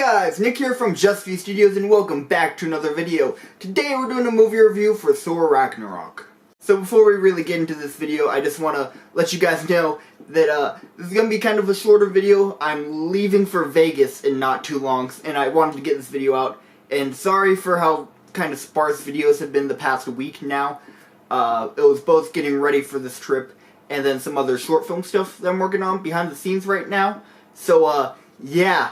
guys, Nick here from Just View Studios and welcome back to another video. Today we're doing a movie review for Thor Ragnorok. So before we really get into this video, I just want to let you guys know that this is going to be kind of a shorter video. I'm leaving for Vegas in not too long and I wanted to get this video out. And sorry for how kind of sparse videos have been the past week now. It was both getting ready for this trip and then some other short film stuff that I'm working on behind the scenes right now. So yeah.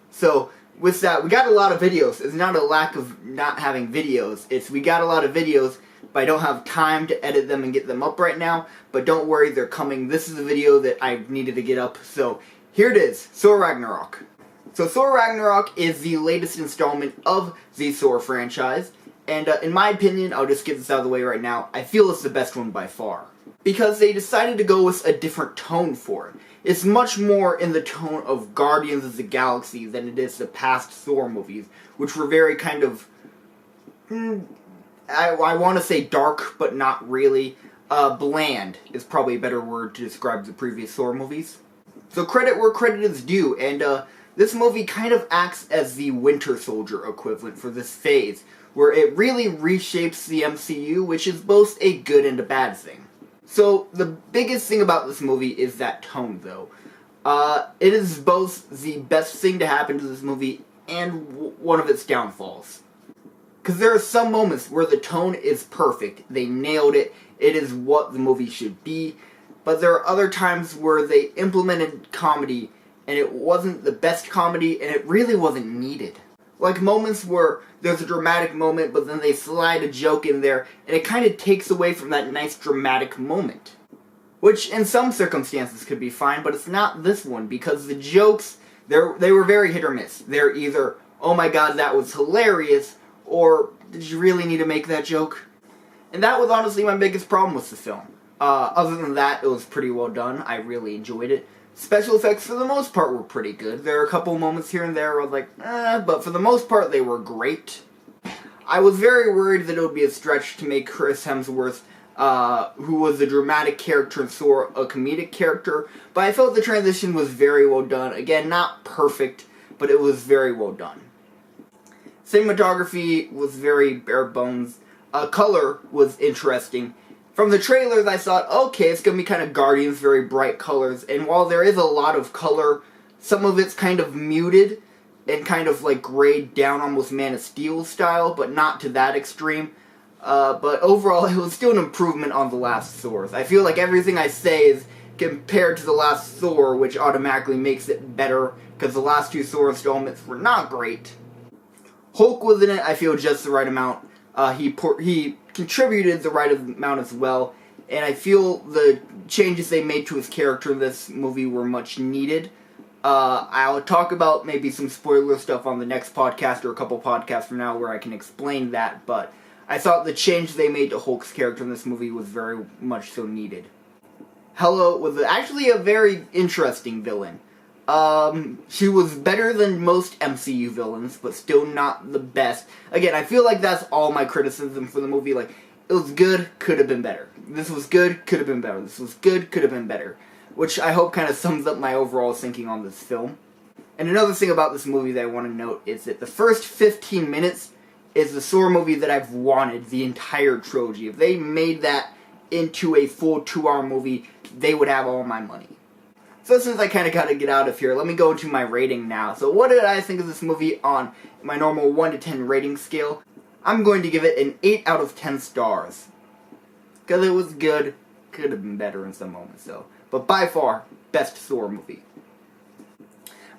So, with that, we got a lot of videos. It's not a lack of not having videos. It's we got a lot of videos, but I don't have time to edit them and get them up right now. But don't worry, they're coming. This is a video that I needed to get up. So, here it is. Thor Ragnarok. So, Thor Ragnarok is the latest installment of the Thor franchise. And in my opinion, I'll just get this out of the way right now, I feel it's the best one by far. Because they decided to go with a different tone for it. It's much more in the tone of Guardians of the Galaxy than it is the past Thor movies, which were very kind of, I want to say dark, but not really. Bland is probably a better word to describe the previous Thor movies. So credit where credit is due, and this movie kind of acts as the Winter Soldier equivalent for this phase, where it really reshapes the MCU, which is both a good and a bad thing. So, the biggest thing about this movie is that tone, though. It is both the best thing to happen to this movie and one of its downfalls. Because there are some moments where the tone is perfect. They nailed it. It is what the movie should be. But there are other times where they implemented comedy and it wasn't the best comedy and it really wasn't needed. Like moments where there's a dramatic moment, but then they slide a joke in there, and it kind of takes away from that nice dramatic moment. Which, in some circumstances, could be fine, but it's not this one, because the jokes, they were very hit or miss. They're either, oh my god, that was hilarious, or, did you really need to make that joke? And that was honestly my biggest problem with the film. Other than that, it was pretty well done. I really enjoyed it. Special effects, for the most part, were pretty good. There are a couple moments here and there where I was like, but for the most part, they were great. I was very worried that it would be a stretch to make Chris Hemsworth, who was a dramatic character in Thor, a comedic character, but I felt the transition was very well done. Again, not perfect, but it was very well done. Cinematography was very bare bones. Color was interesting. From the trailers, I thought, okay, it's going to be kind of Guardians, very bright colors. And while there is a lot of color, some of it's kind of muted and kind of like grayed down, almost Man of Steel style, but not to that extreme. But overall, it was still an improvement on the last Thors. I feel like everything I say is compared to the last Thor, which automatically makes it better, because the last two Thor installments were not great. Hulk was in it, I feel, just the right amount. He contributed the right amount as well, and I feel the changes they made to his character in this movie were much needed. I'll talk about maybe some spoiler stuff on the next podcast or a couple podcasts from now where I can explain that, but I thought the change they made to Hulk's character in this movie was very much so needed. Hela was actually a very interesting villain. She was better than most MCU villains, but still not the best. Again, I feel like that's all my criticism for the movie. Like, it was good, could have been better. This was good, could have been better. This was good, could have been better. Which I hope kind of sums up my overall thinking on this film. And another thing about this movie that I want to note is that the first 15 minutes is the Thor movie that I've wanted the entire trilogy. If they made that into a full 2-hour movie, they would have all my money. So since I kind of got to get out of here, let me go into my rating now. So what did I think of this movie on my normal 1 to 10 rating scale? I'm going to give it an 8 out of 10 stars. Because it was good, could have been better in some moments though. But by far, best Thor movie.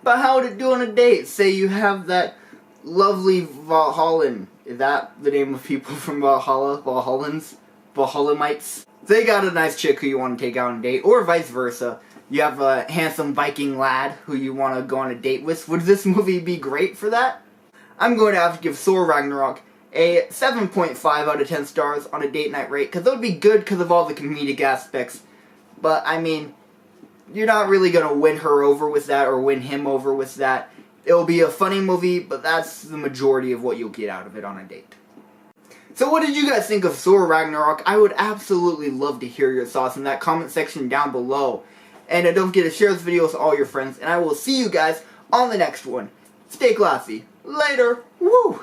But how would it do on a date? Say you have that lovely Valhallan. Is that the name of people from Valhalla? Valhallans? Valhallamites? They got a nice chick who you want to take out on a date, or vice versa. You have a handsome Viking lad who you want to go on a date with. Would this movie be great for that? I'm going to have to give Thor Ragnarok a 7.5 out of 10 stars on a date night rate, because it would be good because of all the comedic aspects. But, I mean, you're not really going to win her over with that or win him over with that. It'll be a funny movie, but that's the majority of what you'll get out of it on a date. So what did you guys think of Thor Ragnarok? I would absolutely love to hear your thoughts in that comment section down below. And don't forget to share this video with all your friends, and I will see you guys on the next one. stay classy. Later. Woo!